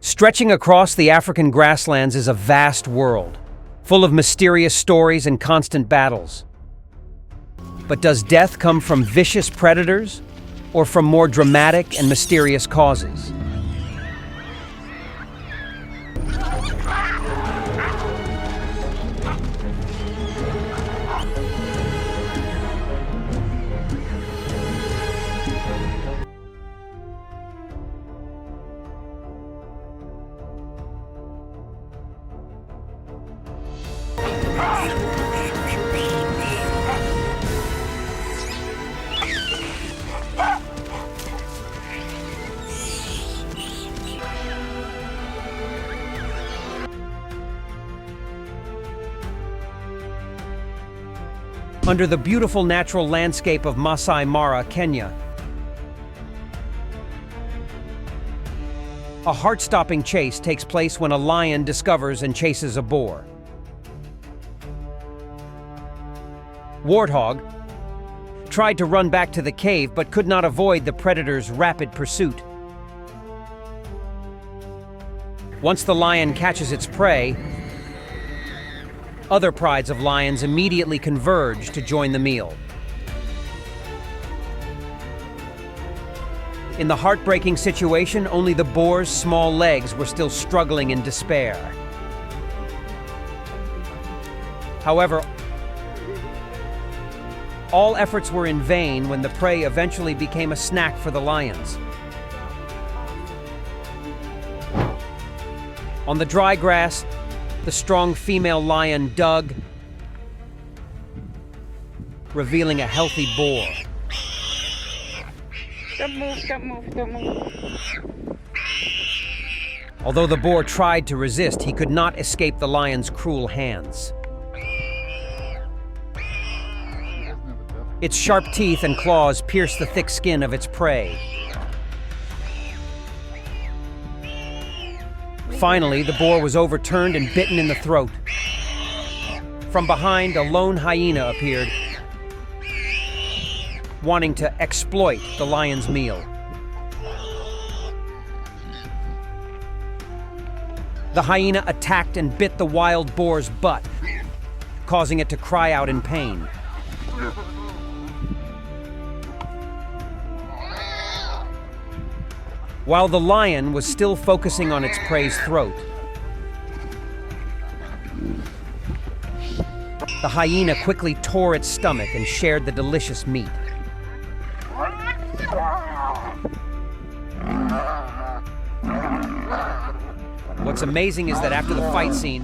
Stretching across the African grasslands is a vast world, full of mysterious stories and constant battles. But does death come from vicious predators or from more dramatic and mysterious causes? Under the beautiful natural landscape of Masai Mara, Kenya, a heart-stopping chase takes place when a lion discovers and chases a boar. Warthog tried to run back to the cave but could not avoid the predator's rapid pursuit. Once the lion catches its prey, other prides of lions immediately converge to join the meal. In the heartbreaking situation, only the boar's small legs were still struggling in despair. However, all efforts were in vain when the prey eventually became a snack for the lions. On the dry grass, the strong female lion dug, revealing a healthy boar. Don't move. Although the boar tried to resist, he could not escape the lion's cruel hands. Its sharp teeth and claws pierced the thick skin of its prey. Finally, the boar was overturned and bitten in the throat. From behind, a lone hyena appeared, wanting to exploit the lion's meal. The hyena attacked and bit the wild boar's butt, causing it to cry out in pain. While the lion was still focusing on its prey's throat, the hyena quickly tore its stomach and shared the delicious meat. What's amazing is that after the fight scene,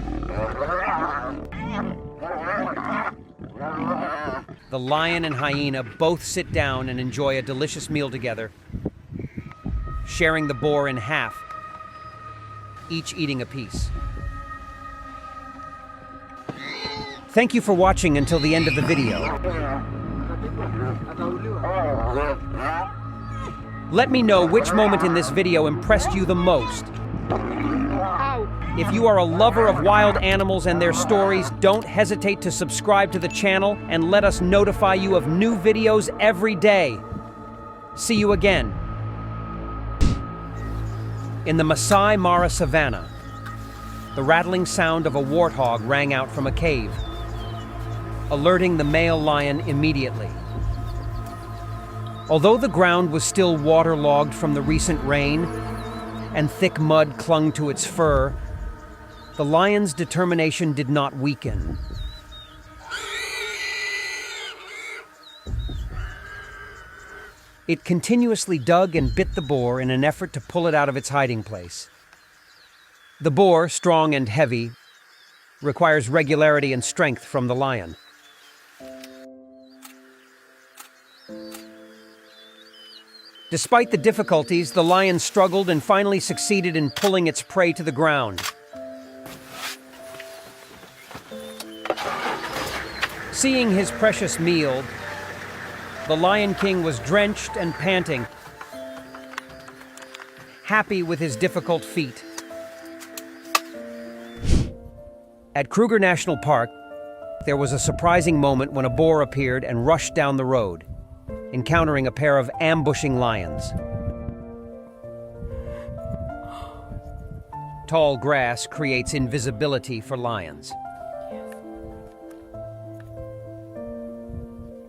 the lion and hyena both sit down and enjoy a delicious meal together, sharing the boar in half, each eating a piece. Thank you for watching until the end of the video. Let me know which moment in this video impressed you the most. If you are a lover of wild animals and their stories, don't hesitate to subscribe to the channel and let us notify you of new videos every day. See you again. In the Masai Mara savannah, the rattling sound of a warthog rang out from a cave, alerting the male lion immediately. Although the ground was still waterlogged from the recent rain and thick mud clung to its fur, the lion's determination did not weaken. It continuously dug and bit the boar in an effort to pull it out of its hiding place. The boar, strong and heavy, requires regularity and strength from the lion. Despite the difficulties, the lion struggled and finally succeeded in pulling its prey to the ground. Seeing his precious meal, the Lion King was drenched and panting, happy with his difficult feat. At Kruger National Park, there was a surprising moment when a boar appeared and rushed down the road, encountering a pair of ambushing lions. Tall grass creates invisibility for lions.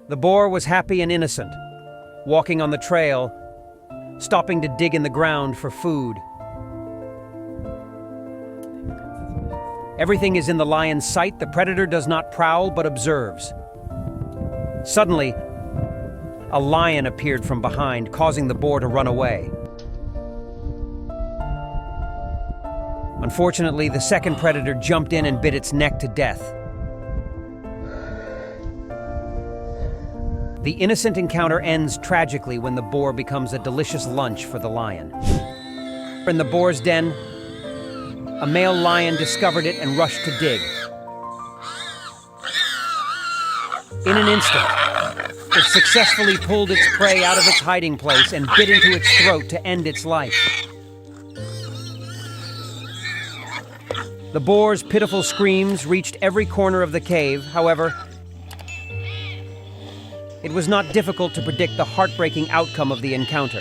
The boar was happy and innocent, walking on the trail, stopping to dig in the ground for food. Everything is in the lion's sight. The predator does not prowl but observes. Suddenly, a lion appeared from behind, causing the boar to run away. Unfortunately, the second predator jumped in and bit its neck to death. The innocent encounter ends tragically when the boar becomes a delicious lunch for the lion. In the boar's den, a male lion discovered it and rushed to dig. In an instant, it successfully pulled its prey out of its hiding place and bit into its throat to end its life. The boar's pitiful screams reached every corner of the cave. However, it was not difficult to predict the heartbreaking outcome of the encounter.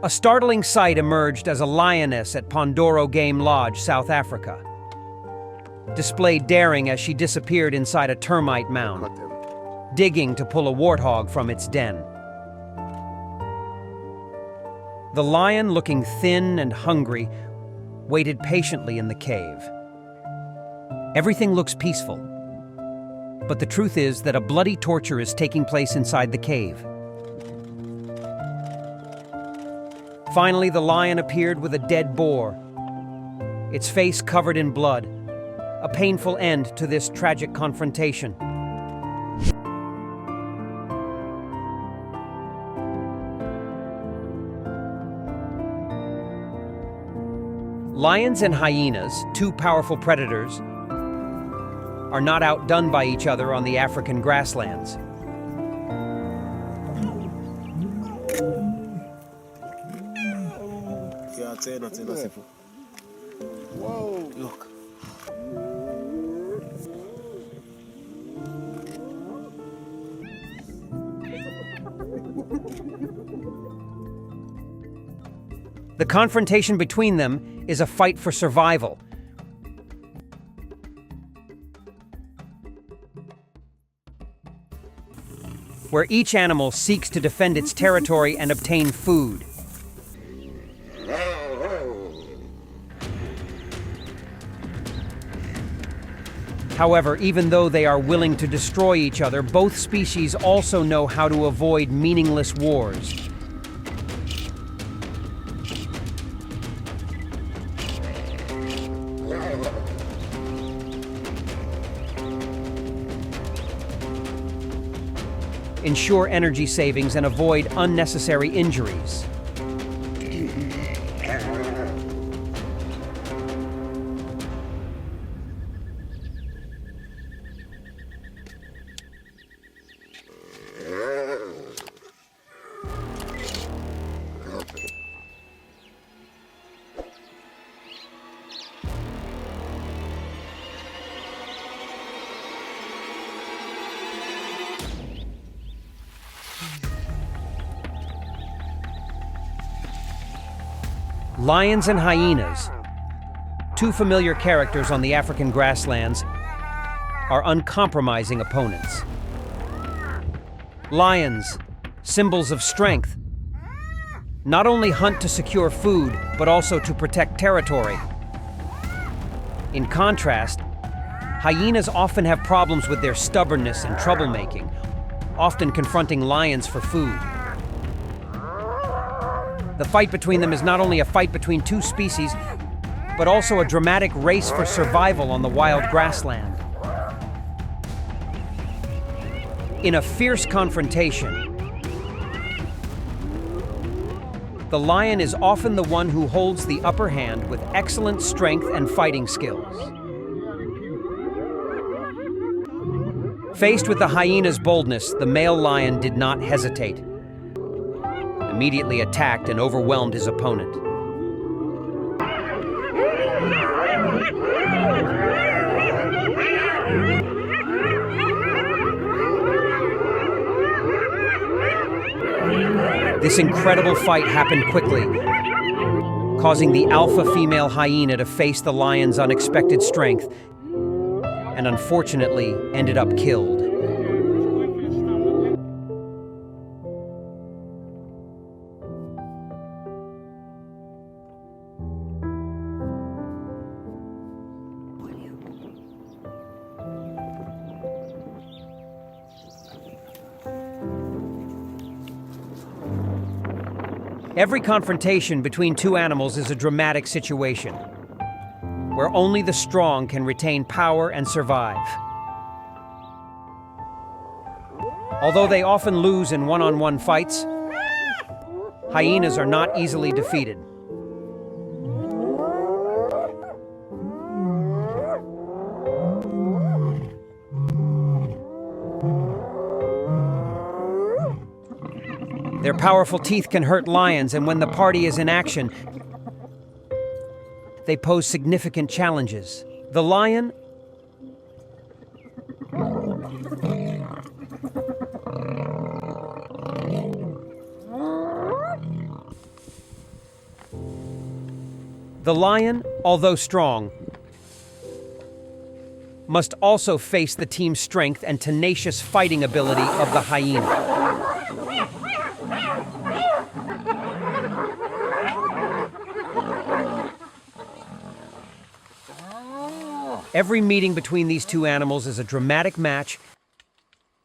A startling sight emerged as a lioness at Pondoro Game Lodge, South Africa, displayed daring as she disappeared inside a termite mound, digging to pull a warthog from its den. The lion, looking thin and hungry, waited patiently in the cave. Everything looks peaceful, but the truth is that a bloody torture is taking place inside the cave. Finally, the lion appeared with a dead boar, its face covered in blood, a painful end to this tragic confrontation. Lions and hyenas, two powerful predators, are not outdone by each other on the African grasslands. Whoa! Look. The confrontation between them is a fight for survival. Where each animal seeks to defend its territory and obtain food. However, even though they are willing to destroy each other, both species also know how to avoid meaningless wars. Ensure energy savings and avoid unnecessary injuries. Lions and hyenas, two familiar characters on the African grasslands, are uncompromising opponents. Lions, symbols of strength, not only hunt to secure food, but also to protect territory. In contrast, hyenas often have problems with their stubbornness and troublemaking, often confronting lions for food. The fight between them is not only a fight between two species, but also a dramatic race for survival on the wild grassland. In a fierce confrontation, the lion is often the one who holds the upper hand with excellent strength and fighting skills. Faced with the hyena's boldness, the male lion did not hesitate. Immediately attacked and overwhelmed his opponent. This incredible fight happened quickly, causing the alpha female hyena to face the lion's unexpected strength and unfortunately ended up killed. Every confrontation between two animals is a dramatic situation, where only the strong can retain power and survive. Although they often lose in one-on-one fights, hyenas are not easily defeated. Their powerful teeth can hurt lions, and when the party is in action, they pose significant challenges. The lion although strong, must also face the team's strength and tenacious fighting ability of the hyena. Every meeting between these two animals is a dramatic match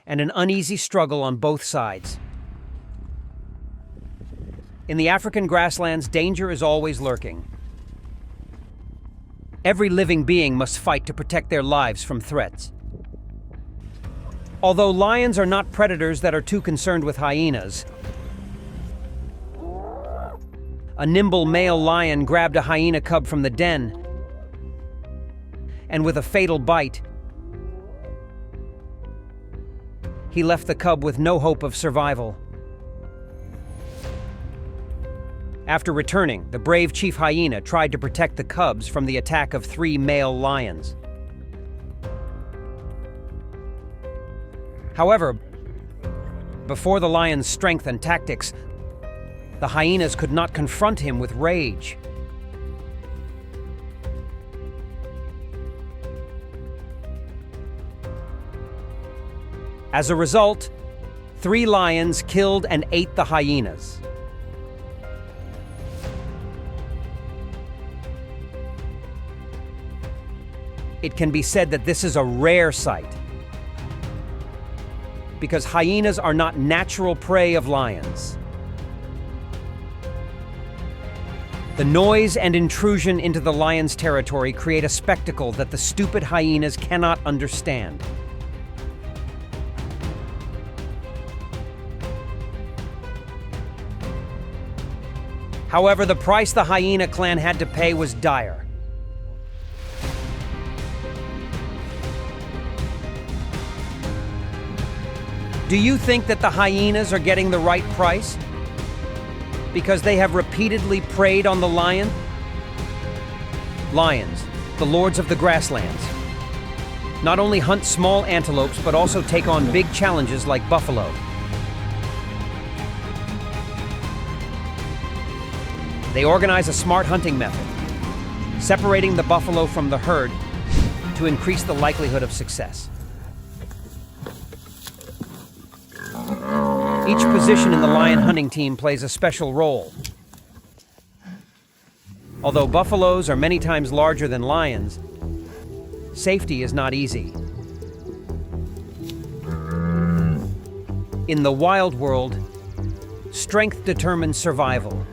and an uneasy struggle on both sides. In the African grasslands, danger is always lurking. Every living being must fight to protect their lives from threats. Although lions are not predators that are too concerned with hyenas, a nimble male lion grabbed a hyena cub from the den, and with a fatal bite, he left the cub with no hope of survival. After returning, the brave chief hyena tried to protect the cubs from the attack of 3 male lions. However, before the lion's strength and tactics, the hyenas could not confront him with rage. As a result, 3 lions killed and ate the hyenas. It can be said that this is a rare sight, because hyenas are not natural prey of lions. The noise and intrusion into the lion's territory create a spectacle that the stupid hyenas cannot understand. However, the price the hyena clan had to pay was dire. Do you think that the hyenas are getting the right price because they have repeatedly preyed on the lion? Lions, the lords of the grasslands, not only hunt small antelopes but also take on big challenges like buffalo. They organize a smart hunting method, separating the buffalo from the herd to increase the likelihood of success. Each position in the lion hunting team plays a special role. Although buffaloes are many times larger than lions, safety is not easy. In the wild world, strength determines survival.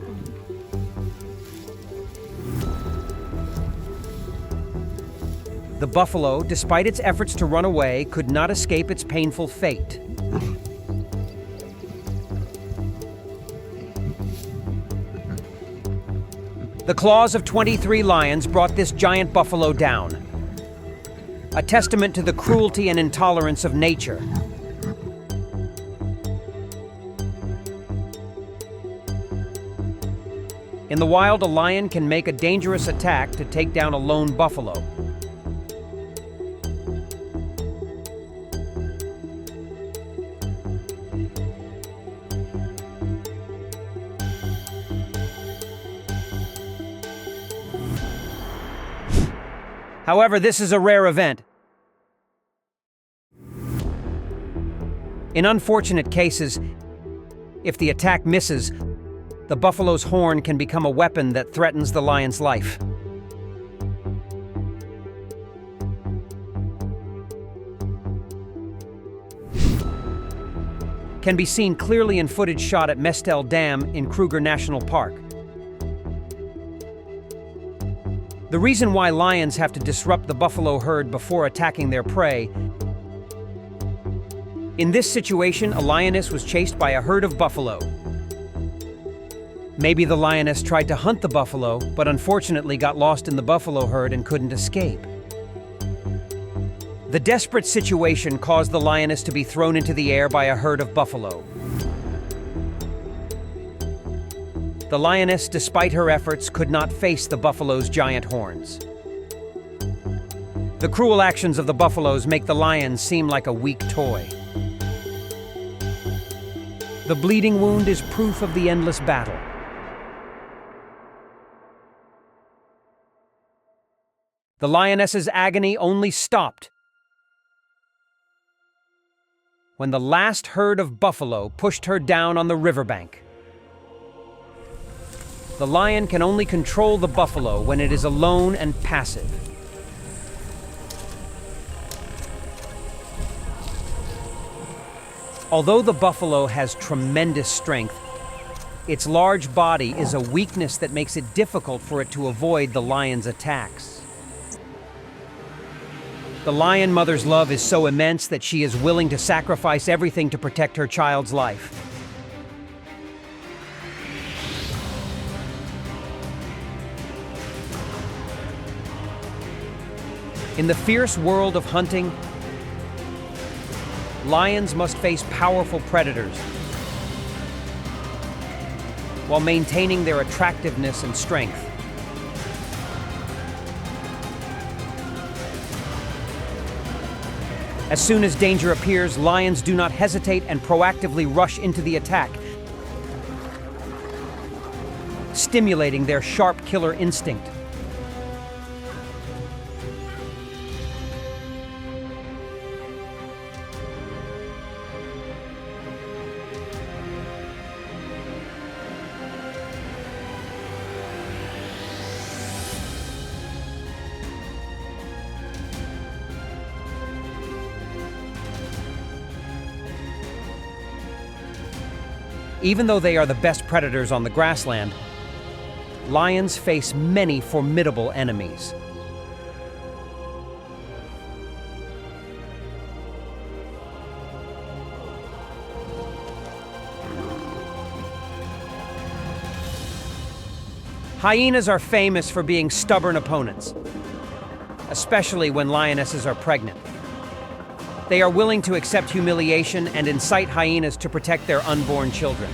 The buffalo, despite its efforts to run away, could not escape its painful fate. The claws of 23 lions brought this giant buffalo down, a testament to the cruelty and intolerance of nature. In the wild, a lion can make a dangerous attack to take down a lone buffalo. However, this is a rare event. In unfortunate cases, if the attack misses, the buffalo's horn can become a weapon that threatens the lion's life. Can be seen clearly in footage shot at Mestel Dam in Kruger National Park. The reason why lions have to disrupt the buffalo herd before attacking their prey. In this situation, a lioness was chased by a herd of buffalo. Maybe the lioness tried to hunt the buffalo, but unfortunately got lost in the buffalo herd and couldn't escape. The desperate situation caused the lioness to be thrown into the air by a herd of buffalo. The lioness, despite her efforts, could not face the buffalo's giant horns. The cruel actions of the buffaloes make the lion seem like a weak toy. The bleeding wound is proof of the endless battle. The lioness's agony only stopped when the last herd of buffalo pushed her down on the riverbank. The lion can only control the buffalo when it is alone and passive. Although the buffalo has tremendous strength, its large body is a weakness that makes it difficult for it to avoid the lion's attacks. The lion mother's love is so immense that she is willing to sacrifice everything to protect her child's life. In the fierce world of hunting, lions must face powerful predators while maintaining their attractiveness and strength. As soon as danger appears, lions do not hesitate and proactively rush into the attack, stimulating their sharp killer instinct. Even though they are the best predators on the grassland, lions face many formidable enemies. Hyenas are famous for being stubborn opponents, especially when lionesses are pregnant. They are willing to accept humiliation and incite hyenas to protect their unborn children.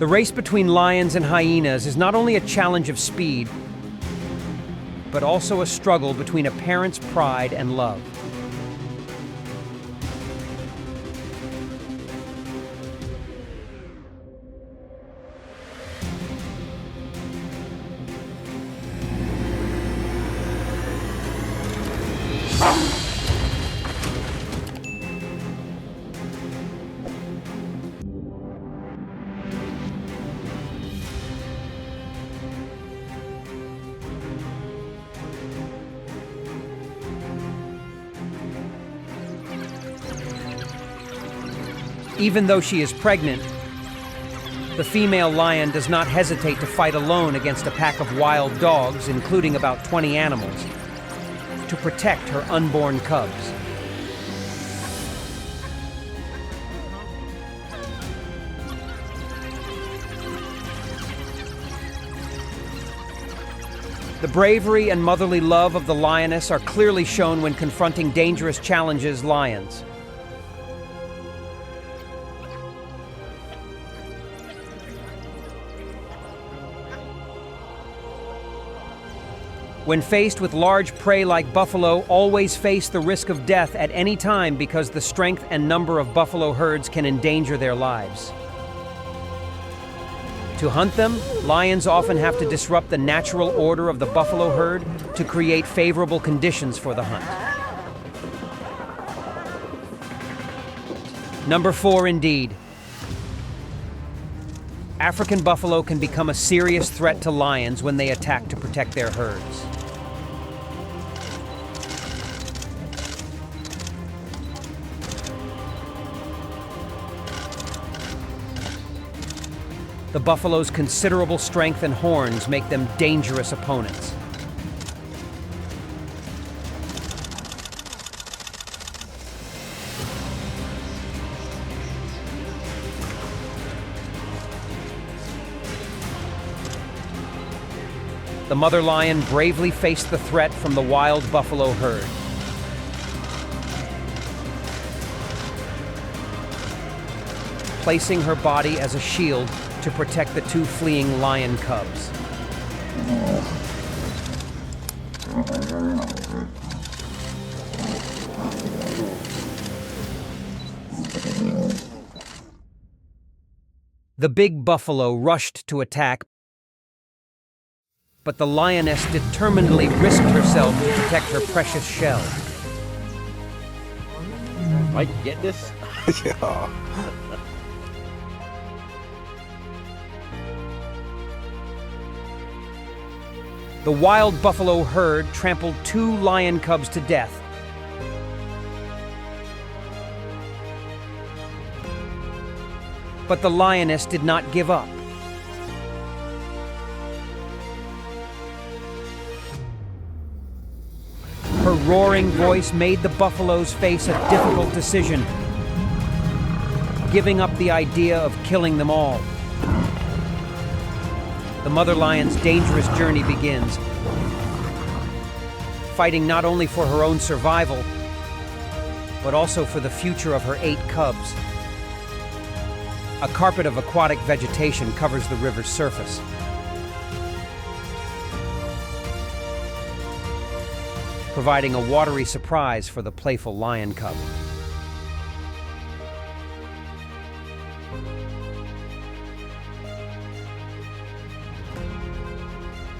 The race between lions and hyenas is not only a challenge of speed, but also a struggle between a parent's pride and love. Even though she is pregnant, the female lion does not hesitate to fight alone against a pack of wild dogs, including about 20 animals, to protect her unborn cubs. The bravery and motherly love of the lioness are clearly shown when confronting dangerous challenges lions. When faced with large prey like buffalo, always face the risk of death at any time because the strength and number of buffalo herds can endanger their lives. To hunt them, lions often have to disrupt the natural order of the buffalo herd to create favorable conditions for the hunt. Number 4, indeed. African buffalo can become a serious threat to lions when they attack to protect their herds. The buffalo's considerable strength and horns make them dangerous opponents. The mother lion bravely faced the threat from the wild buffalo herd. Placing her body as a shield to protect the 2 fleeing lion cubs. The big buffalo rushed to attack, but the lioness determinedly risked herself to protect her precious shell. Mike, get this? Yeah. The wild buffalo herd trampled 2 lion cubs to death. But the lioness did not give up. Her roaring voice made the buffaloes face a difficult decision, giving up the idea of killing them all. The mother lion's dangerous journey begins, fighting not only for her own survival, but also for the future of her 8 cubs. A carpet of aquatic vegetation covers the river's surface. Providing a watery surprise for the playful lion cub.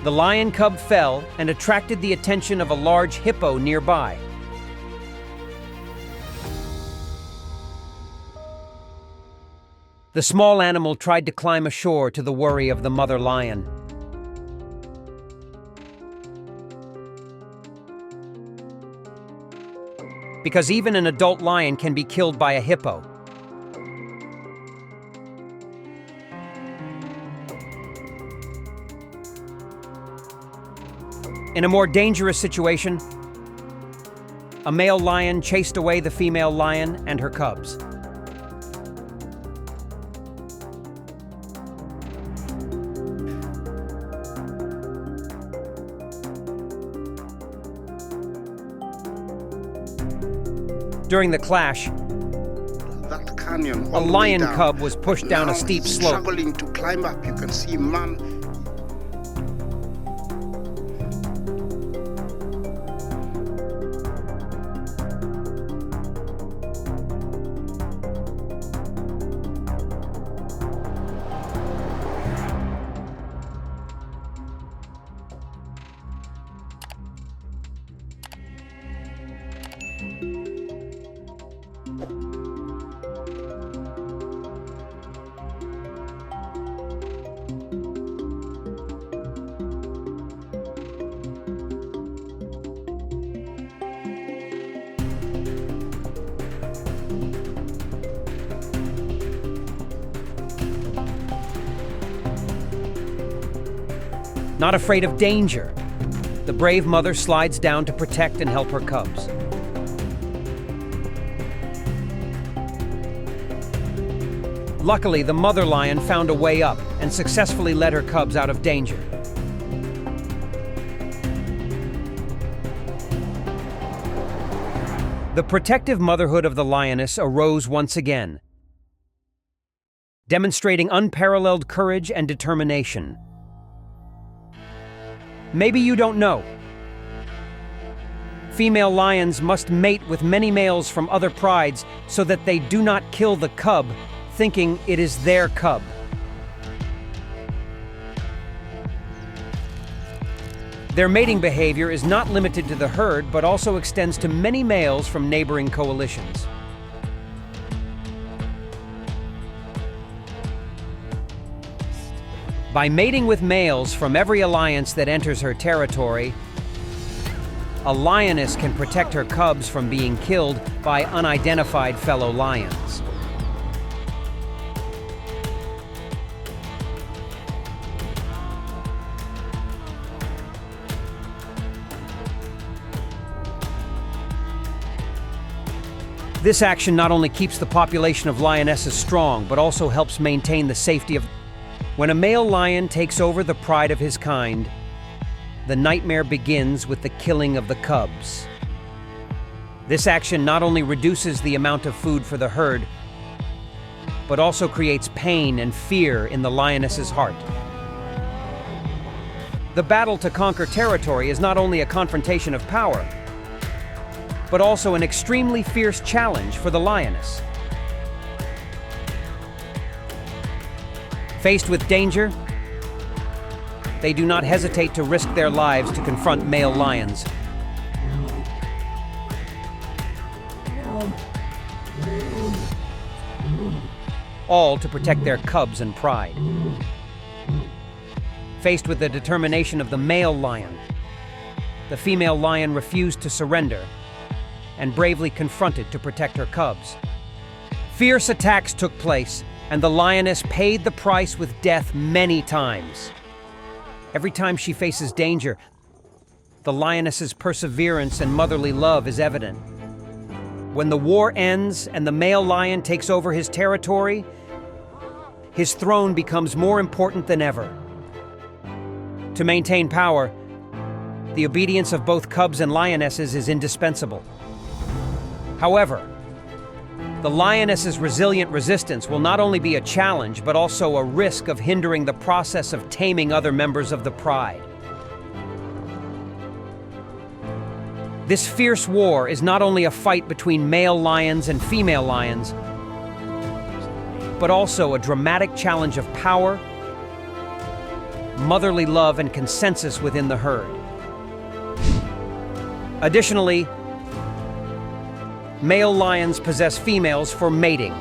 The lion cub fell and attracted the attention of a large hippo nearby. The small animal tried to climb ashore to the worry of the mother lion. Because even an adult lion can be killed by a hippo. In a more dangerous situation, a male lion chased away the female lion and her cubs. During the clash, That canyon. a lion cub was pushed down a steep slope. Struggling to climb up. You can see man. Not afraid of danger, the brave mother slides down to protect and help her cubs. Luckily, the mother lion found a way up and successfully led her cubs out of danger. The protective motherhood of the lioness arose once again, demonstrating unparalleled courage and determination. Maybe you don't know, Female lions must mate with many males from other prides so that they do not kill the cub, thinking it is their cub. Their mating behavior is not limited to the herd, but also extends to many males from neighboring coalitions. By mating with males from every alliance that enters her territory, a lioness can protect her cubs from being killed by unidentified fellow lions. This action not only keeps the population of lionesses strong, but also helps maintain the safety of... When a male lion takes over the pride of his kind, the nightmare begins with the killing of the cubs. This action not only reduces the amount of food for the herd, but also creates pain and fear in the lioness's heart. The battle to conquer territory is not only a confrontation of power, but also an extremely fierce challenge for the lioness. Faced with danger, they do not hesitate to risk their lives to confront male lions. All to protect their cubs and pride. Faced with the determination of the male lion, the female lion refused to surrender and bravely confronted to protect her cubs. Fierce attacks took place, and the lioness paid the price with death many times. Every time she faces danger, the lioness's perseverance and motherly love is evident. When the war ends and the male lion takes over his territory, his throne becomes more important than ever. To maintain power, the obedience of both cubs and lionesses is indispensable. However, the lioness's resilient resistance will not only be a challenge, but also a risk of hindering the process of taming other members of the pride. This fierce war is not only a fight between male lions and female lions, but also a dramatic challenge of power, motherly love, and consensus within the herd. Additionally, male lions possess females for mating.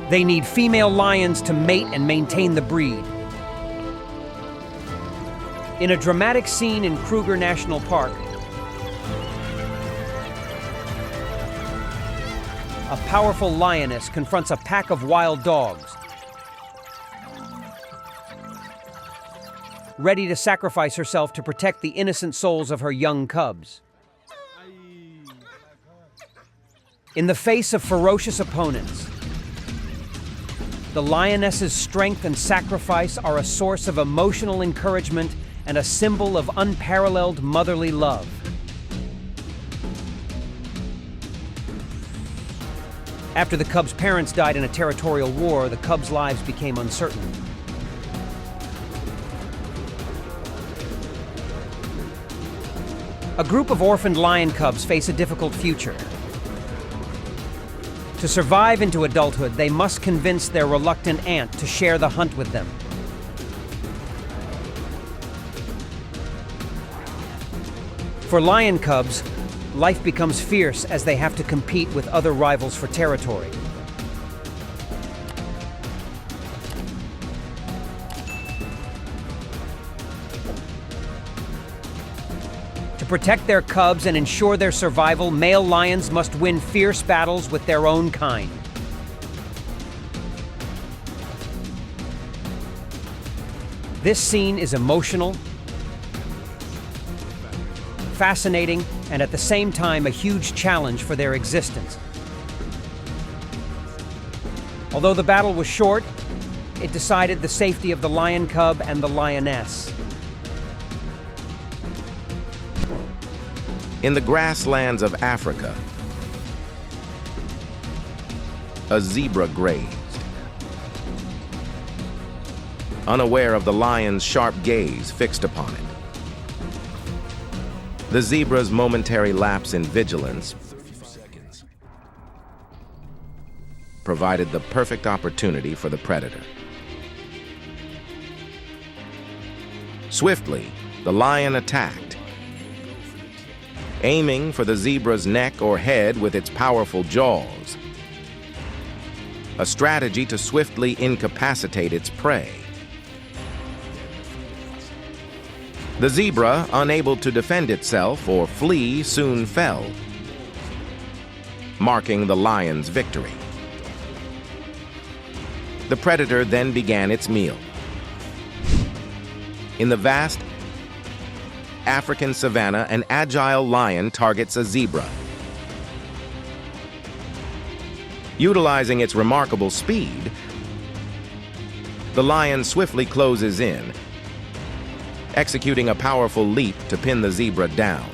They need female lions to mate and maintain the breed. In a dramatic scene in Kruger National Park, a powerful lioness confronts a pack of wild dogs, ready to sacrifice herself to protect the innocent souls of her young cubs. In the face of ferocious opponents, the lioness's strength and sacrifice are a source of emotional encouragement and a symbol of unparalleled motherly love. After the cubs' parents died in a territorial war, the cubs' lives became uncertain. A group of orphaned lion cubs face a difficult future. To survive into adulthood, they must convince their reluctant aunt to share the hunt with them. For lion cubs, life becomes fierce as they have to compete with other rivals for territory. To protect their cubs and ensure their survival, male lions must win fierce battles with their own kind. This scene is emotional, fascinating, and at the same time a huge challenge for their existence. Although the battle was short, it decided the safety of the lion cub and the lioness. In the grasslands of Africa, a zebra grazed. Unaware of the lion's sharp gaze fixed upon it, The zebra's momentary lapse in vigilance provided the perfect opportunity for the predator. Swiftly, the lion attacked, aiming for the zebra's neck or head with its powerful jaws, a strategy to swiftly incapacitate its prey. The zebra, unable to defend itself or flee, soon fell, marking the lion's victory. The predator then began its meal. In the vast African savanna, an agile lion targets a zebra. Utilizing its remarkable speed, the lion swiftly closes in, executing a powerful leap to pin the zebra down.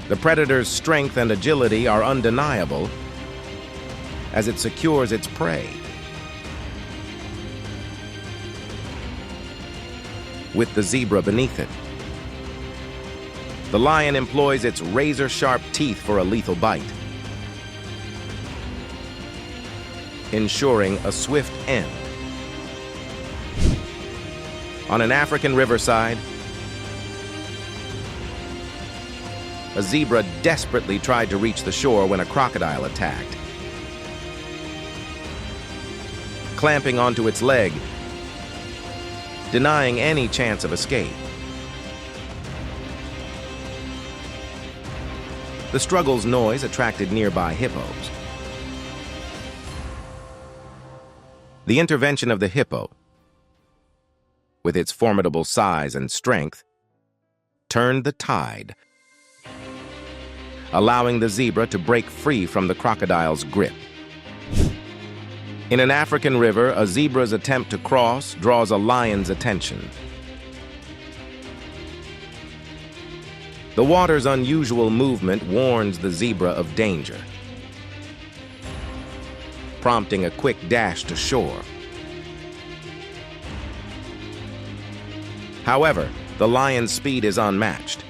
The predator's strength and agility are undeniable as it secures its prey. With the zebra beneath it, the lion employs its razor-sharp teeth for a lethal bite, ensuring a swift end. On an African riverside, a zebra desperately tried to reach the shore when a crocodile attacked. Clamping onto its leg, denying any chance of escape. The struggle's noise attracted nearby hippos. The intervention of the hippo, with its formidable size and strength, turned the tide, allowing the zebra to break free from the crocodile's grip. In an African river, a zebra's attempt to cross draws a lion's attention. The water's unusual movement warns the zebra of danger, prompting a quick dash to shore. However, the lion's speed is unmatched,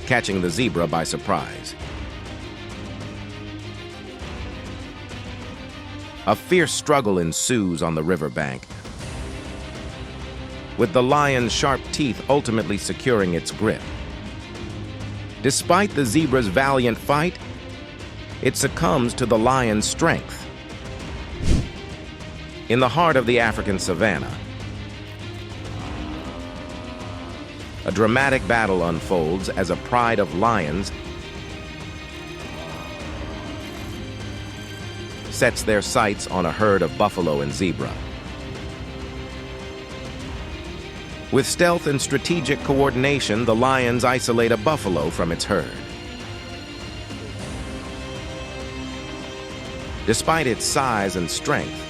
catching the zebra by surprise. A fierce struggle ensues on the riverbank, with the lion's sharp teeth ultimately securing its grip. Despite the zebra's valiant fight, it succumbs to the lion's strength. In the heart of the African savanna, a dramatic battle unfolds as a pride of lions sets their sights on a herd of buffalo and zebra. With stealth and strategic coordination, the lions isolate a buffalo from its herd. Despite its size and strength,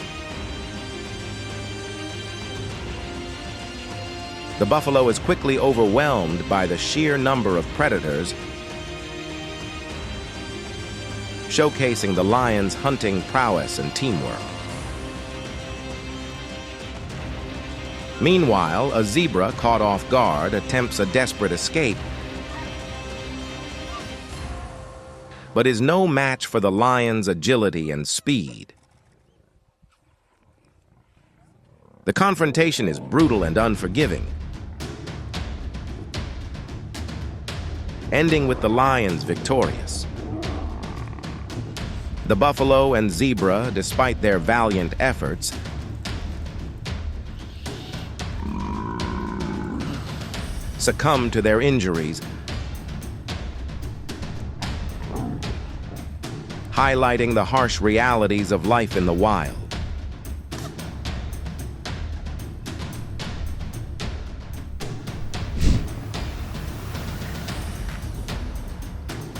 the buffalo is quickly overwhelmed by the sheer number of predators, showcasing the lion's hunting prowess and teamwork. Meanwhile, a zebra caught off guard attempts a desperate escape, but is no match for the lion's agility and speed. The confrontation is brutal and unforgiving, ending with the lions victorious. The buffalo and zebra, despite their valiant efforts, succumb to their injuries, highlighting the harsh realities of life in the wild.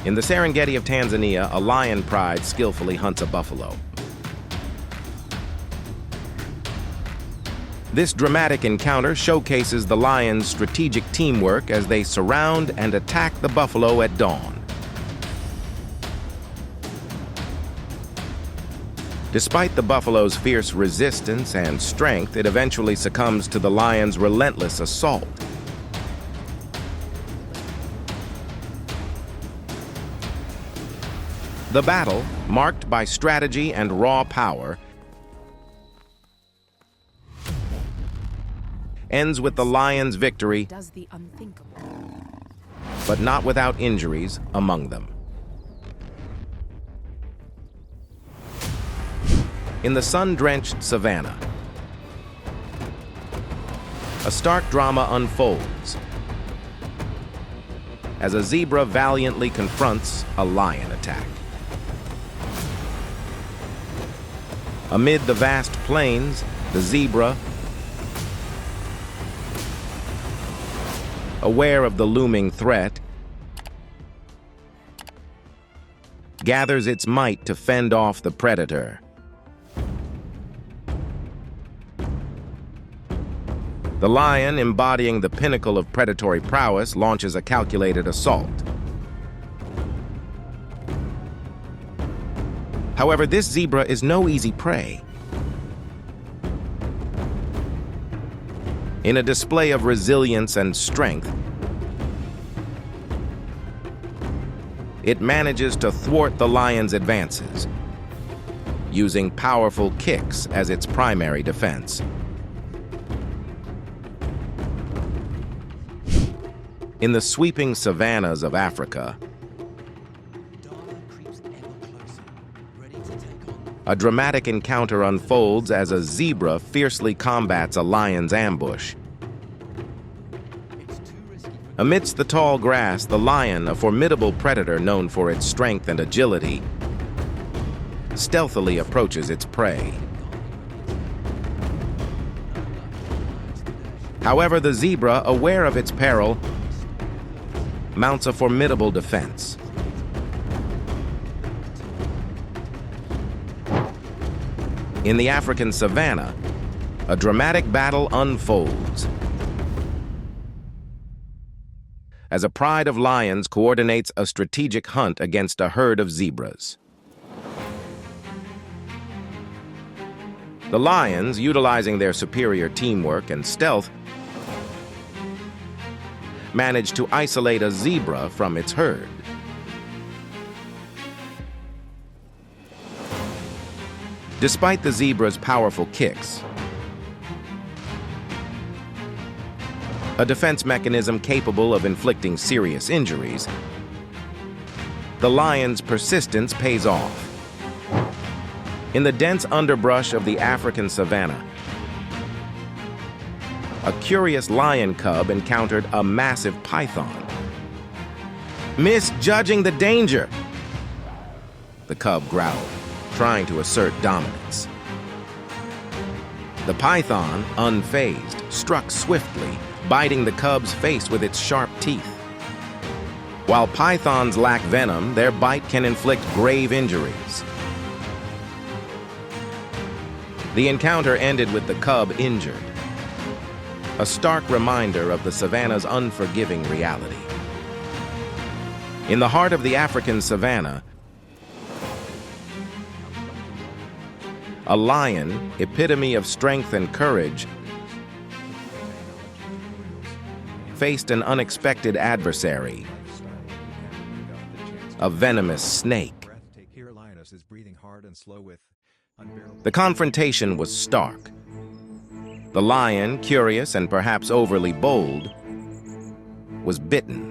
In the Serengeti of Tanzania, a lion pride skillfully hunts a buffalo. This dramatic encounter showcases the lion's strategic teamwork as they surround and attack the buffalo at dawn. Despite the buffalo's fierce resistance and strength, it eventually succumbs to the lion's relentless assault. The battle, marked by strategy and raw power, ends with the lion's victory, Does the unthinkable. but not without injuries among them. In the sun-drenched savanna, a stark drama unfolds as a zebra valiantly confronts a lion attack. Amid the vast plains, the zebra, aware of the looming threat, gathers its might to fend off the predator. The lion, embodying the pinnacle of predatory prowess, launches a calculated assault. However, this zebra is no easy prey. In a display of resilience and strength, it manages to thwart the lion's advances, using powerful kicks as its primary defense. In the sweeping savannas of Africa, a dramatic encounter unfolds as a zebra fiercely combats a lion's ambush. Amidst the tall grass, the lion, a formidable predator known for its strength and agility, stealthily approaches its prey. However, the zebra, aware of its peril, mounts a formidable defense. In the African savanna, a dramatic battle unfolds as a pride of lions coordinates a strategic hunt against a herd of zebras. The lions, utilizing their superior teamwork and stealth, manage to isolate a zebra from its herd. Despite the zebra's powerful kicks, a defense mechanism capable of inflicting serious injuries, the lion's persistence pays off. In the dense underbrush of the African savanna, a curious lion cub encountered a massive python. Misjudging the danger, the cub growled, trying to assert dominance. The python, unfazed, struck swiftly, biting the cub's face with its sharp teeth. While pythons lack venom, their bite can inflict grave injuries. The encounter ended with the cub injured, a stark reminder of the savanna's unforgiving reality. In the heart of the African savanna, a lion, epitome of strength and courage, faced an unexpected adversary, a venomous snake. The confrontation was stark. The lion, curious and perhaps overly bold, was bitten.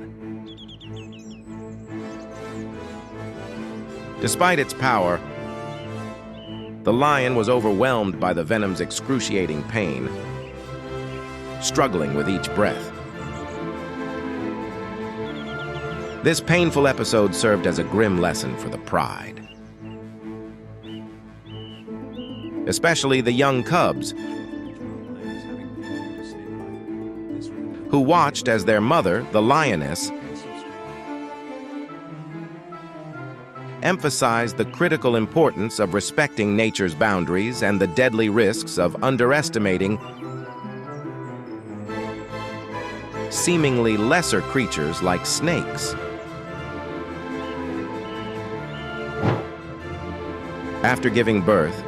Despite its power, the lion was overwhelmed by the venom's excruciating pain, struggling with each breath. This painful episode served as a grim lesson for the pride, especially the young cubs, who watched as their mother, the lioness, emphasized the critical importance of respecting nature's boundaries and the deadly risks of underestimating seemingly lesser creatures like snakes. After giving birth,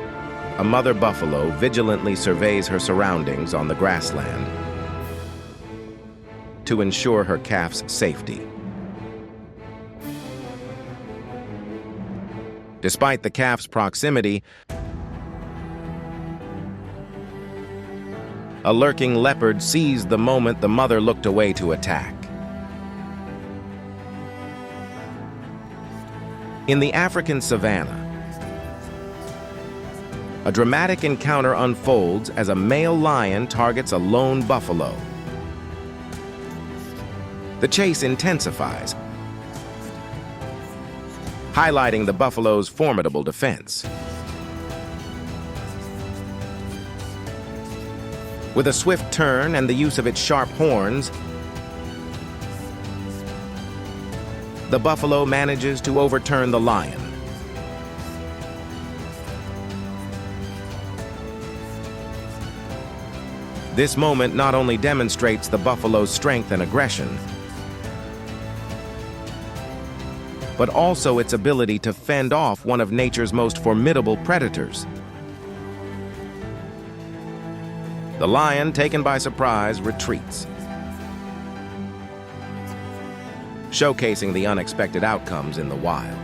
A mother buffalo vigilantly surveys her surroundings on the grassland to ensure her calf's safety. Despite the calf's proximity, a lurking leopard seized the moment the mother looked away to attack. In the African savanna, a dramatic encounter unfolds as a male lion targets a lone buffalo. The chase intensifies, highlighting the buffalo's formidable defense. With a swift turn and the use of its sharp horns, the buffalo manages to overturn the lion. This moment not only demonstrates the buffalo's strength and aggression, but also its ability to fend off one of nature's most formidable predators. The lion, taken by surprise, retreats, showcasing the unexpected outcomes in the wild.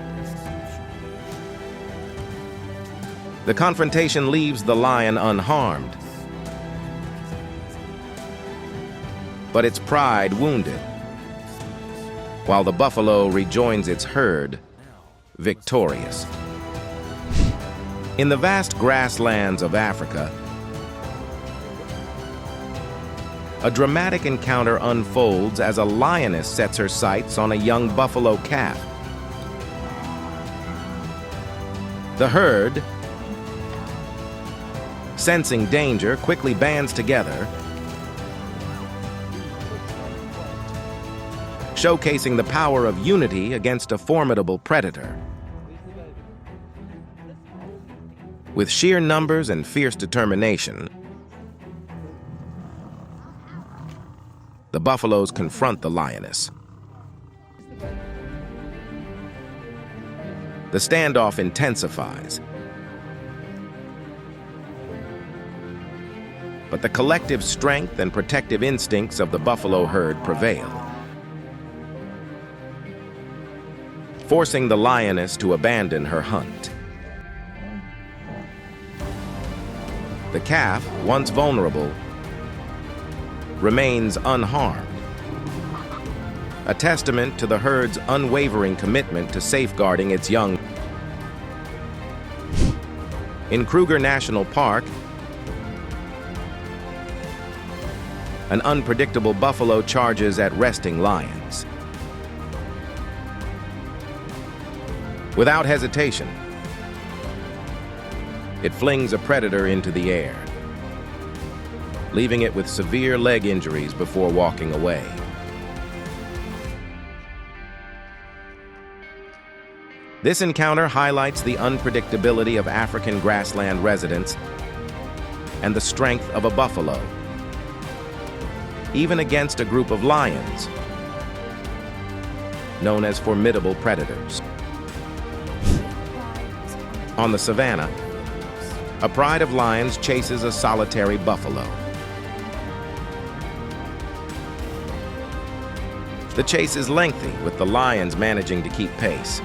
The confrontation leaves the lion unharmed, but its pride wounded, while the buffalo rejoins its herd, victorious. In the vast grasslands of Africa, a dramatic encounter unfolds as a lioness sets her sights on a young buffalo calf. The herd, sensing danger, quickly bands together, showcasing the power of unity against a formidable predator. With sheer numbers and fierce determination, the buffaloes confront the lioness. The standoff intensifies, but the collective strength and protective instincts of the buffalo herd prevail, forcing the lioness to abandon her hunt. The calf, once vulnerable, remains unharmed, a testament to the herd's unwavering commitment to safeguarding its young. In Kruger National Park, an unpredictable buffalo charges at resting lions. Without hesitation, it flings a predator into the air, leaving it with severe leg injuries before walking away. This encounter highlights the unpredictability of African grassland residents and the strength of a buffalo, even against a group of lions, known as formidable predators. On the savanna, a pride of lions chases a solitary buffalo. The chase is lengthy, with the lions managing to keep pace.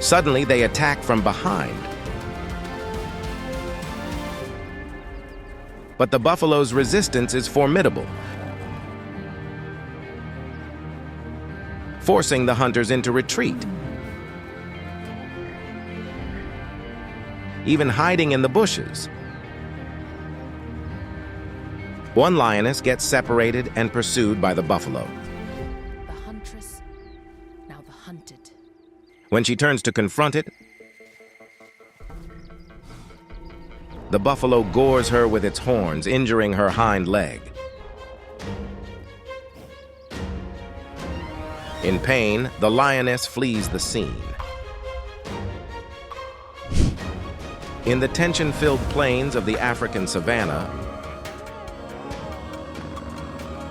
Suddenly, they attack from behind. But the buffalo's resistance is formidable, forcing the hunters into retreat. Even hiding in the bushes. One lioness gets separated and pursued by the buffalo. The huntress, now the hunted. When she turns to confront it, the buffalo gores her with its horns, injuring her hind leg. In pain, the lioness flees the scene. In the tension-filled plains of the African savanna,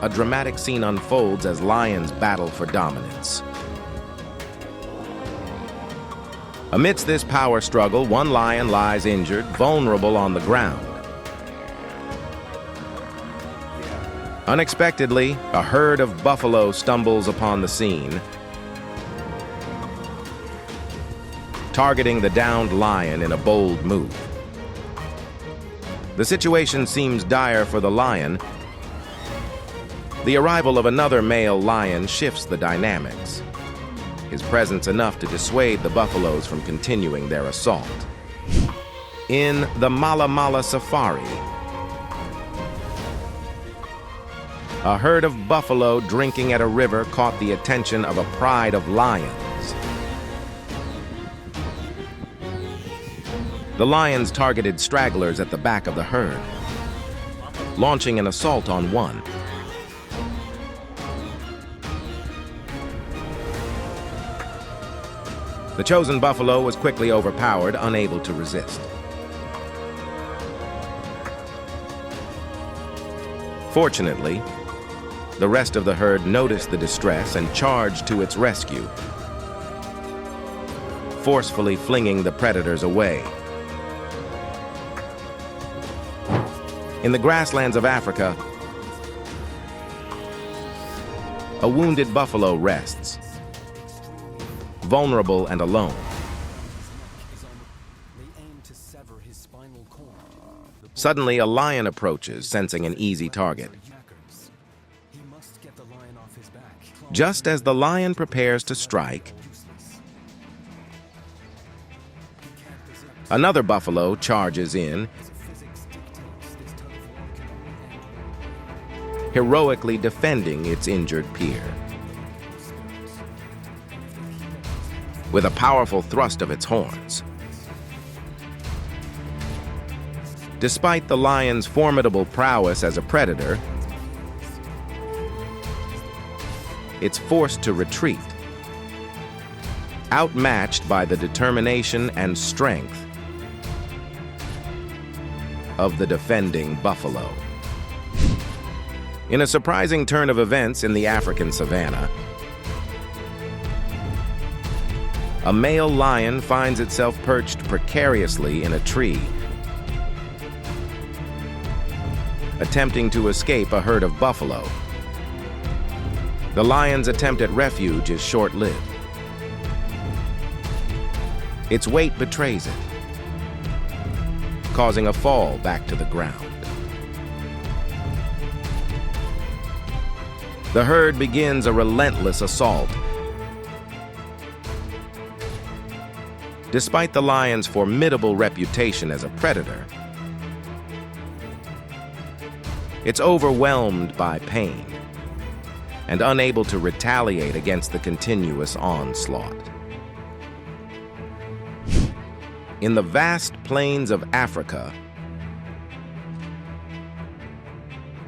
a dramatic scene unfolds as lions battle for dominance. Amidst this power struggle, one lion lies injured, vulnerable on the ground. Unexpectedly, a herd of buffalo stumbles upon the scene, targeting the downed lion in a bold move. The situation seems dire for the lion. The arrival of another male lion shifts the dynamics, his presence enough to dissuade the buffaloes from continuing their assault. In the Mala Mala Safari, a herd of buffalo drinking at a river caught the attention of a pride of lions. The lions targeted stragglers at the back of the herd, launching an assault on one. The chosen buffalo was quickly overpowered, unable to resist. Fortunately, the rest of the herd noticed the distress and charged to its rescue, forcefully flinging the predators away. In the grasslands of Africa, a wounded buffalo rests, vulnerable and alone. Suddenly, a lion approaches, sensing an easy target. Just as the lion prepares to strike, another buffalo charges in, heroically defending its injured peer. With a powerful thrust of its horns. Despite the lion's formidable prowess as a predator, it's forced to retreat, outmatched by the determination and strength of the defending buffalo. In a surprising turn of events in the African savanna, a male lion finds itself perched precariously in a tree, attempting to escape a herd of buffalo. The lion's attempt at refuge is short-lived. Its weight betrays it, causing a fall back to the ground. The herd begins a relentless assault. Despite the lion's formidable reputation as a predator, it's overwhelmed by pain and unable to retaliate against the continuous onslaught. In the vast plains of Africa,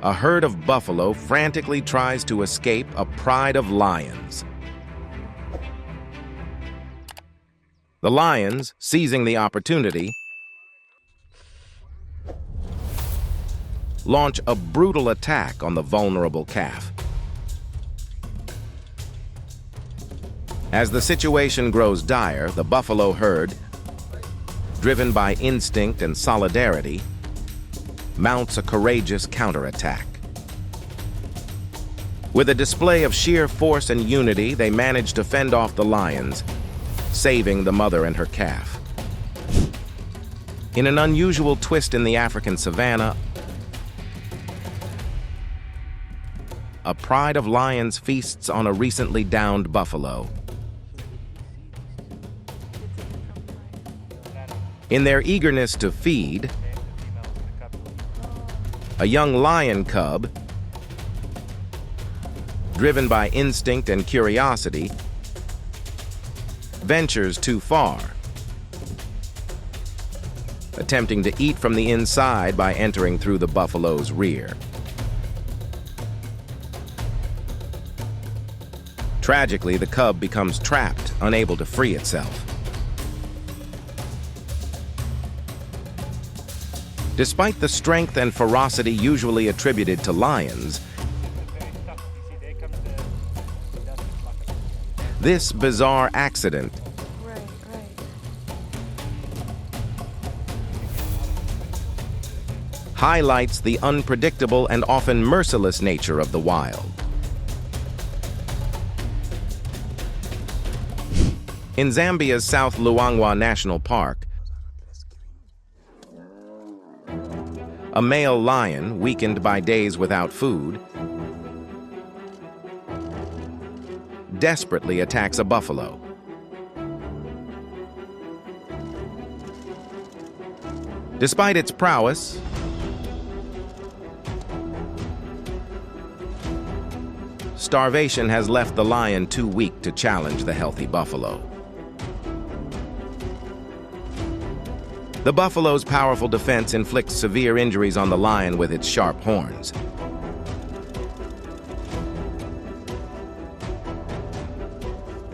a herd of buffalo frantically tries to escape a pride of lions. The lions, seizing the opportunity, launch a brutal attack on the vulnerable calf. As the situation grows dire, the buffalo herd, driven by instinct and solidarity, mounts a courageous counterattack. With a display of sheer force and unity, they manage to fend off the lions, saving the mother and her calf. In an unusual twist in the African savanna, a pride of lions feasts on a recently downed buffalo. In their eagerness to feed, a young lion cub, driven by instinct and curiosity, ventures too far, attempting to eat from the inside by entering through the buffalo's rear. Tragically, the cub becomes trapped, unable to free itself. Despite the strength and ferocity usually attributed to lions, this bizarre accident highlights the unpredictable and often merciless nature of the wild. In Zambia's South Luangwa National Park, a male lion, weakened by days without food, desperately attacks a buffalo. Despite its prowess, starvation has left the lion too weak to challenge the healthy buffalo. The buffalo's powerful defense inflicts severe injuries on the lion with its sharp horns.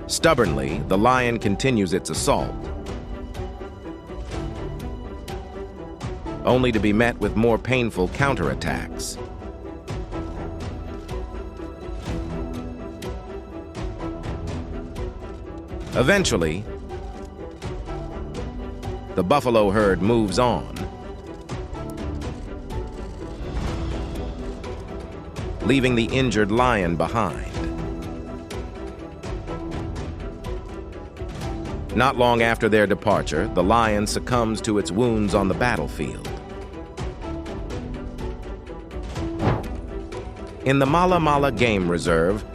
Stubbornly, the lion continues its assault, only to be met with more painful counterattacks. Eventually, the buffalo herd moves on, leaving the injured lion behind. Not long after their departure, the lion succumbs to its wounds on the battlefield. In the Mala Mala Game Reserve,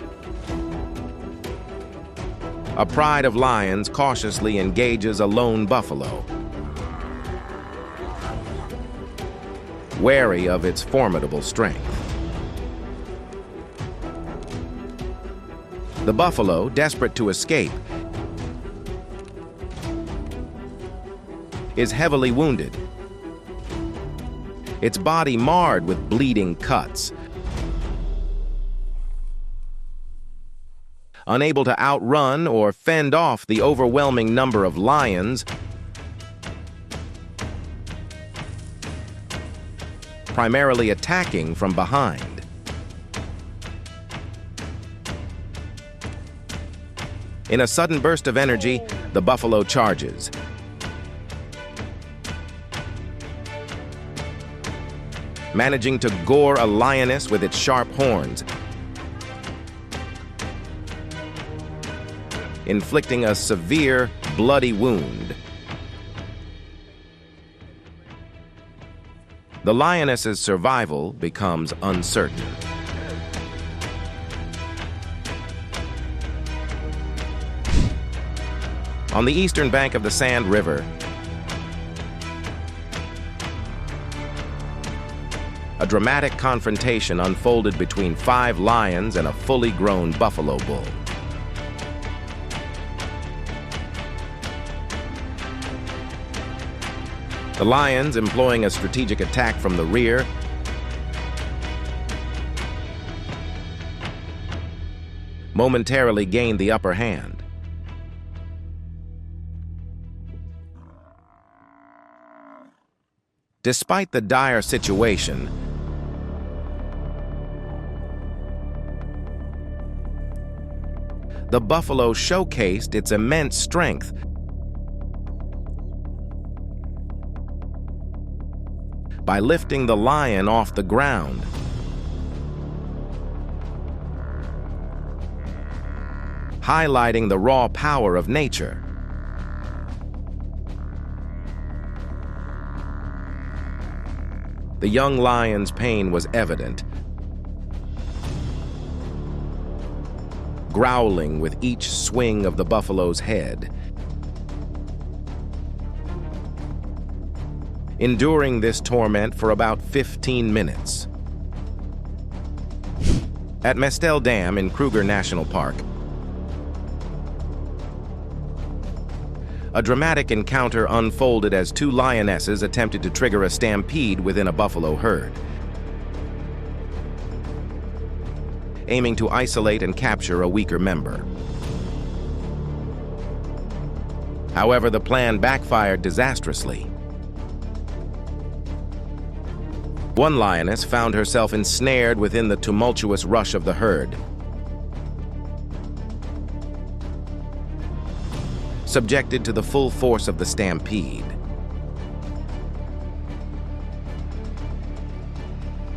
a pride of lions cautiously engages a lone buffalo, wary of its formidable strength. The buffalo, desperate to escape, is heavily wounded, its body marred with bleeding cuts. Unable to outrun or fend off the overwhelming number of lions, primarily attacking from behind. In a sudden burst of energy, the buffalo charges. Managing to gore a lioness with its sharp horns, inflicting a severe, bloody wound. The lioness's survival becomes uncertain. On the eastern bank of the Sand River, a dramatic confrontation unfolded between 5 lions and a fully grown buffalo bull. The lions, employing a strategic attack from the rear, momentarily gained the upper hand. Despite the dire situation, the buffalo showcased its immense strength. By lifting the lion off the ground, highlighting the raw power of nature. The young lion's pain was evident, growling with each swing of the buffalo's head. Enduring this torment for about 15 minutes. At Mestel Dam in Kruger National Park, a dramatic encounter unfolded as 2 lionesses attempted to trigger a stampede within a buffalo herd, aiming to isolate and capture a weaker member. However, the plan backfired disastrously. One lioness found herself ensnared within the tumultuous rush of the herd, subjected to the full force of the stampede.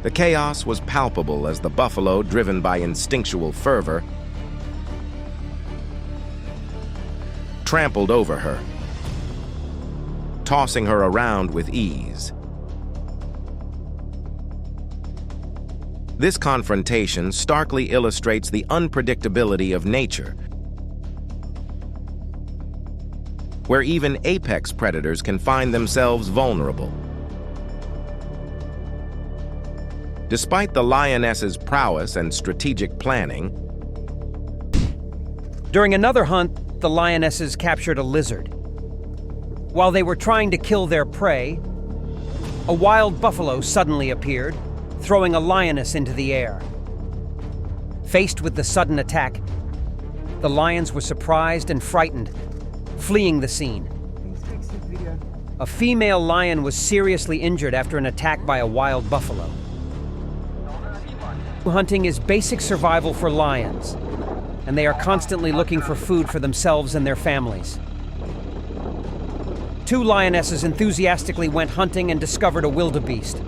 The chaos was palpable as the buffalo, driven by instinctual fervor, trampled over her, tossing her around with ease. This confrontation starkly illustrates the unpredictability of nature, where even apex predators can find themselves vulnerable. Despite the lioness's prowess and strategic planning, During another hunt, the lionesses captured a lizard. While they were trying to kill their prey, a wild buffalo suddenly appeared, throwing a lioness into the air. Faced with the sudden attack, the lions were surprised and frightened, fleeing the scene. A female lion was seriously injured after an attack by a wild buffalo. Hunting is basic survival for lions, and they are constantly looking for food for themselves and their families. Two lionesses enthusiastically went hunting and discovered a wildebeest.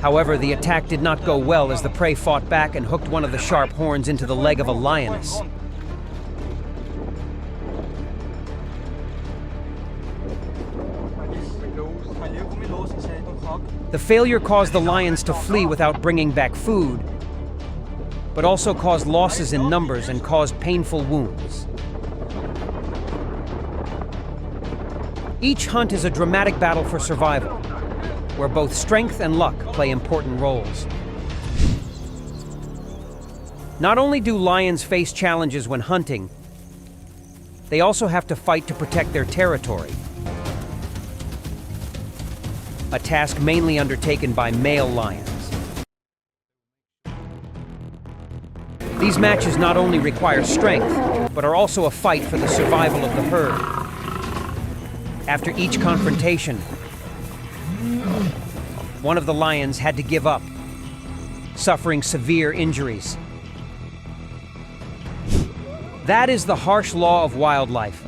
However, the attack did not go well as the prey fought back and hooked one of the sharp horns into the leg of a lioness. The failure caused the lions to flee without bringing back food, but also caused losses in numbers and caused painful wounds. Each hunt is a dramatic battle for survival, where both strength and luck play important roles. Not only do lions face challenges when hunting, they also have to fight to protect their territory, a task mainly undertaken by male lions. These matches not only require strength, but are also a fight for the survival of the herd. After each confrontation, one of the lions had to give up, suffering severe injuries. That is the harsh law of wildlife,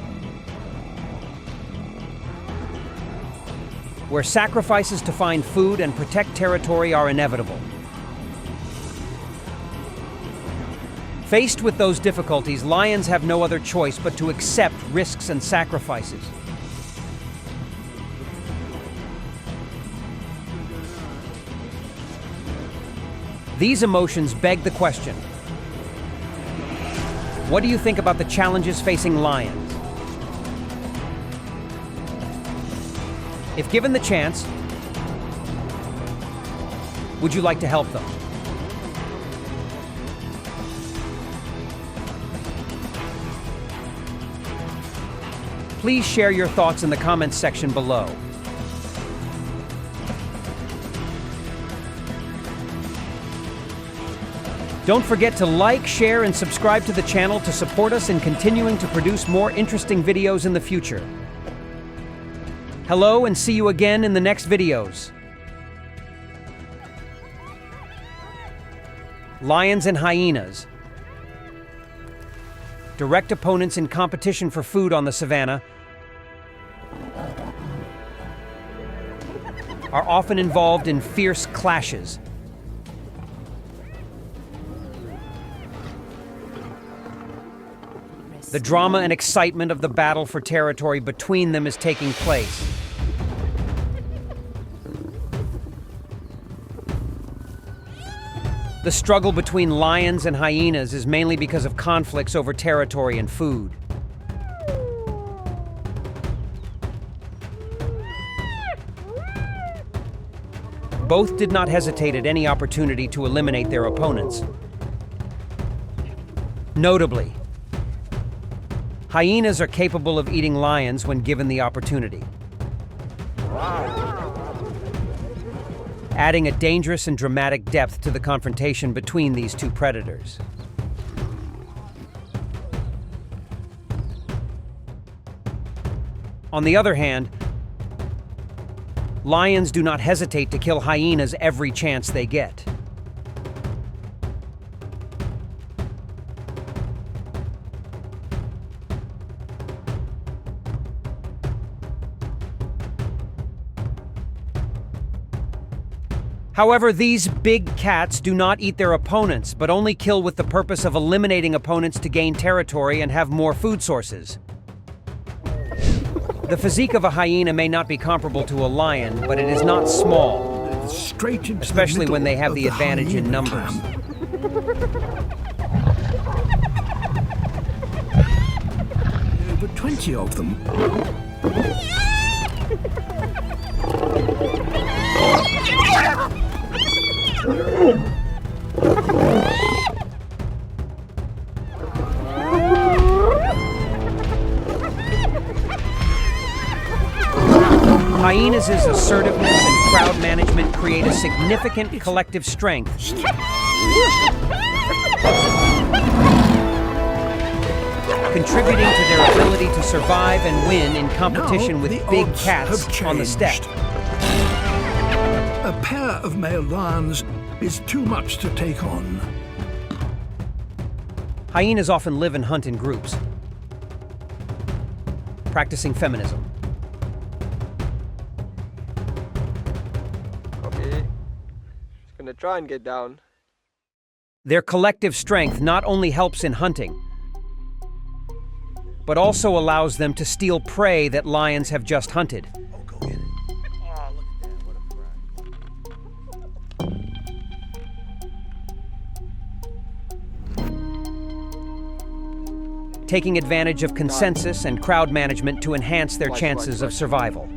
where sacrifices to find food and protect territory are inevitable. Faced with those difficulties, lions have no other choice but to accept risks and sacrifices. These emotions beg the question: what do you think about the challenges facing lions? If given the chance, would you like to help them? Please share your thoughts in the comments section below. Don't forget to like, share, and subscribe to the channel to support us in continuing to produce more interesting videos in the future. Hello, and see you again in the next videos. Lions and hyenas, direct opponents in competition for food on the savanna, are often involved in fierce clashes. The drama and excitement of the battle for territory between them is taking place. The struggle between lions and hyenas is mainly because of conflicts over territory and food. Both did not hesitate at any opportunity to eliminate their opponents. Notably, hyenas are capable of eating lions when given the opportunity, adding a dangerous and dramatic depth to the confrontation between these two predators. On the other hand, lions do not hesitate to kill hyenas every chance they get. However, these big cats do not eat their opponents, but only kill with the purpose of eliminating opponents to gain territory and have more food sources. The physique of a hyena may not be comparable to a lion, but it is not small, especially when they have the advantage in numbers. Over 20 of them. Hyenas' assertiveness and crowd management create a significant collective strength. Contributing to their ability to survive and win in competition with big cats on the steppe. A pair of male lions is too much to take on. Hyenas often live and hunt in groups, practicing feminism. Okay. Just gonna try and get down. Their collective strength not only helps in hunting, but also allows them to steal prey that lions have just hunted. Oh, go get it. Oh, look at that. What a frag. Taking advantage of consensus and crowd management to enhance their chances of survival.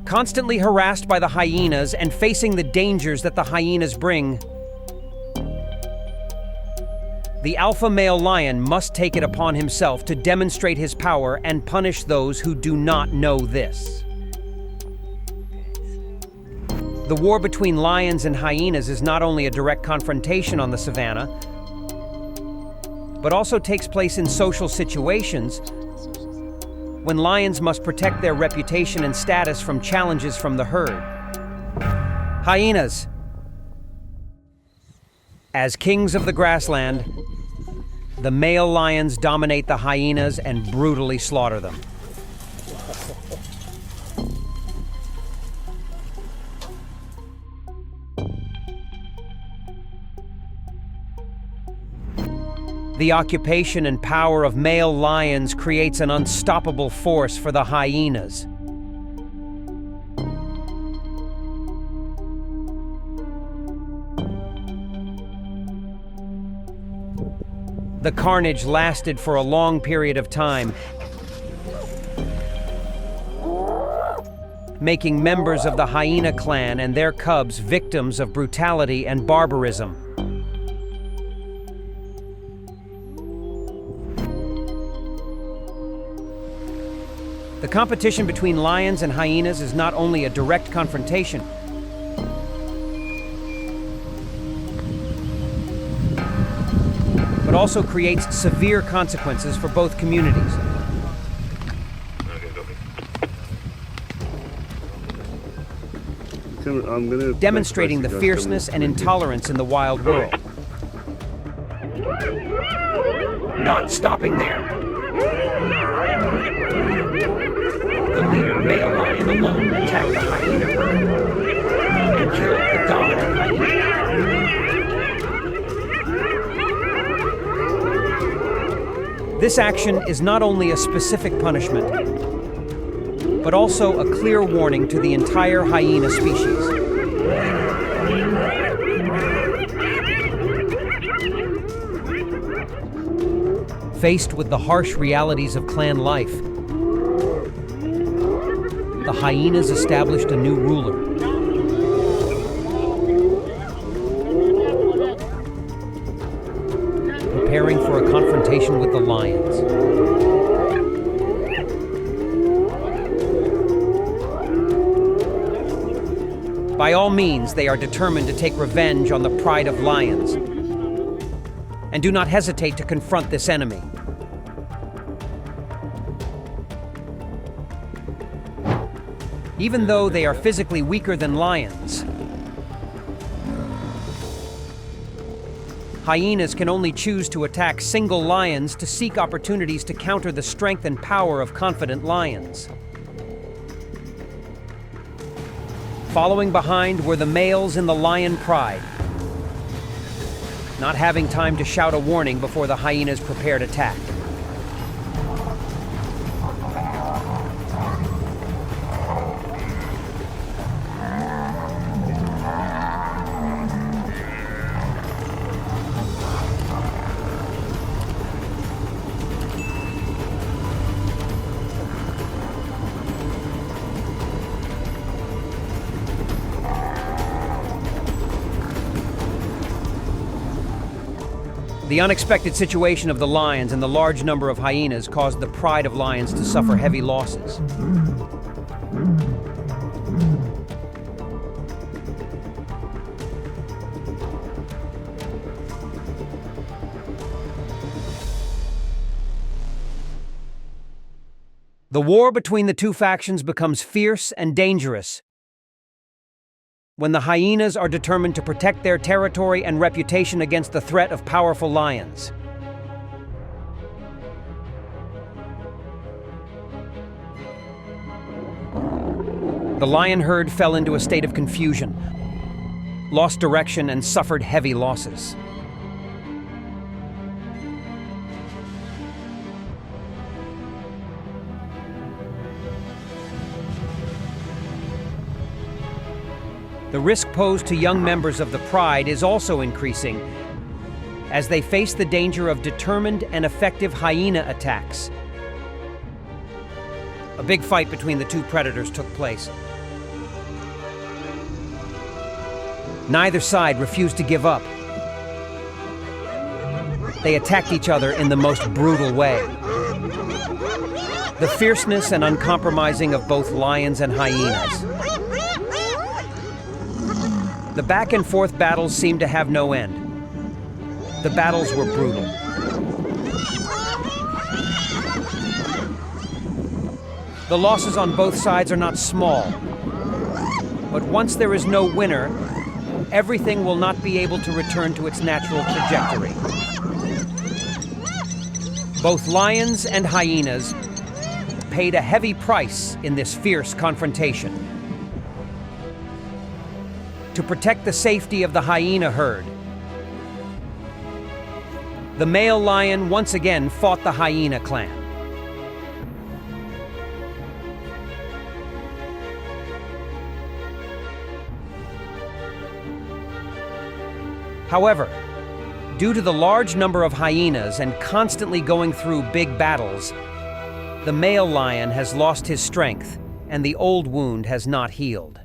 Constantly harassed by the hyenas and facing the dangers that the hyenas bring, the alpha male lion must take it upon himself to demonstrate his power and punish those who do not know this. The war between lions and hyenas is not only a direct confrontation on the savanna, but also takes place in social situations when lions must protect their reputation and status from challenges from the herd. Hyenas. As kings of the grassland, the male lions dominate the hyenas and brutally slaughter them. The occupation and power of male lions creates an unstoppable force for the hyenas. The carnage lasted for a long period of time, making members of the hyena clan and their cubs victims of brutality and barbarism. The competition between lions and hyenas is not only a direct confrontation, but also creates severe consequences for both communities. Demonstrating the fierceness and intolerance in the wild world. Not stopping there. The leader male lion alone attacked the hyena herd and killed the dominant hyena. This action is not only a specific punishment, but also a clear warning to the entire hyena species. Faced with the harsh realities of clan life, the hyenas established a new ruler. Preparing for a confrontation with the lions. By all means, they are determined to take revenge on the pride of lions, and do not hesitate to confront this enemy. Even though they are physically weaker than lions, hyenas can only choose to attack single lions to seek opportunities to counter the strength and power of confident lions. Following behind were the males in the lion pride, not having time to shout a warning before the hyena's prepared attack. The unexpected situation of the lions and the large number of hyenas caused the pride of lions to suffer heavy losses. The war between the two factions becomes fierce and dangerous when the hyenas are determined to protect their territory and reputation against the threat of powerful lions. The lion herd fell into a state of confusion, lost direction, and suffered heavy losses. The risk posed to young members of the pride is also increasing as they face the danger of determined and effective hyena attacks. A big fight between the two predators took place. Neither side refused to give up. They attacked each other in the most brutal way. The fierceness and uncompromising of both lions and hyenas. The back-and-forth battles seemed to have no end. The battles were brutal. The losses on both sides are not small. But once there is no winner, everything will not be able to return to its natural trajectory. Both lions and hyenas paid a heavy price in this fierce confrontation. To protect the safety of the hyena herd, the male lion once again fought the hyena clan. However, due to the large number of hyenas and constantly going through big battles, the male lion has lost his strength and the old wound has not healed.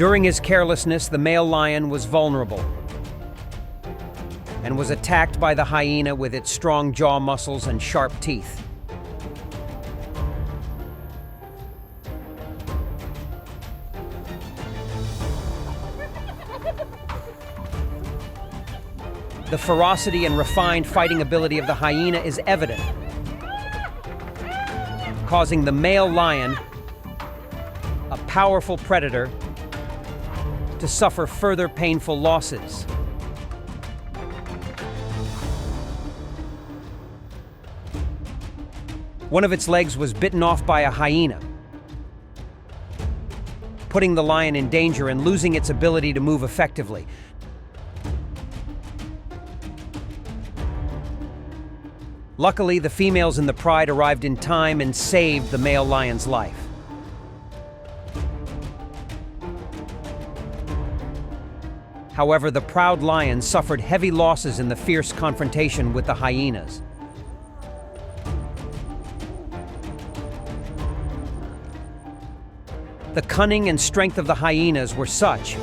During his carelessness, the male lion was vulnerable and was attacked by the hyena with its strong jaw muscles and sharp teeth. The ferocity and refined fighting ability of the hyena is evident, causing the male lion, a powerful predator, to suffer further painful losses. One of its legs was bitten off by a hyena, putting the lion in danger and losing its ability to move effectively. Luckily, the females in the pride arrived in time and saved the male lion's life. However, the proud lion suffered heavy losses in the fierce confrontation with the hyenas. The cunning and strength of the hyenas were such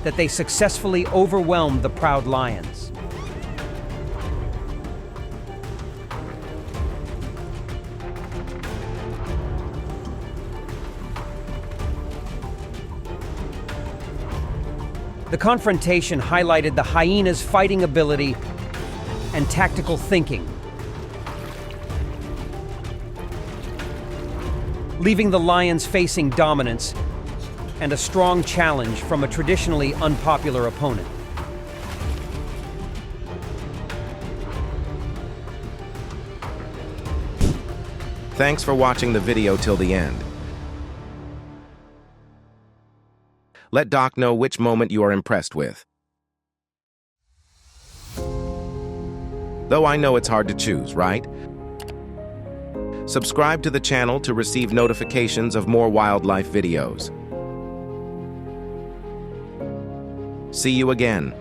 that they successfully overwhelmed the proud lions. The confrontation highlighted the hyena's fighting ability and tactical thinking. leaving the lions facing dominance and a strong challenge from a traditionally unpopular opponent. Thanks for watching the video till the end. Let Doc know which moment you are impressed with. Though I know it's hard to choose, right? Subscribe to the channel to receive notifications of more wildlife videos. See you again.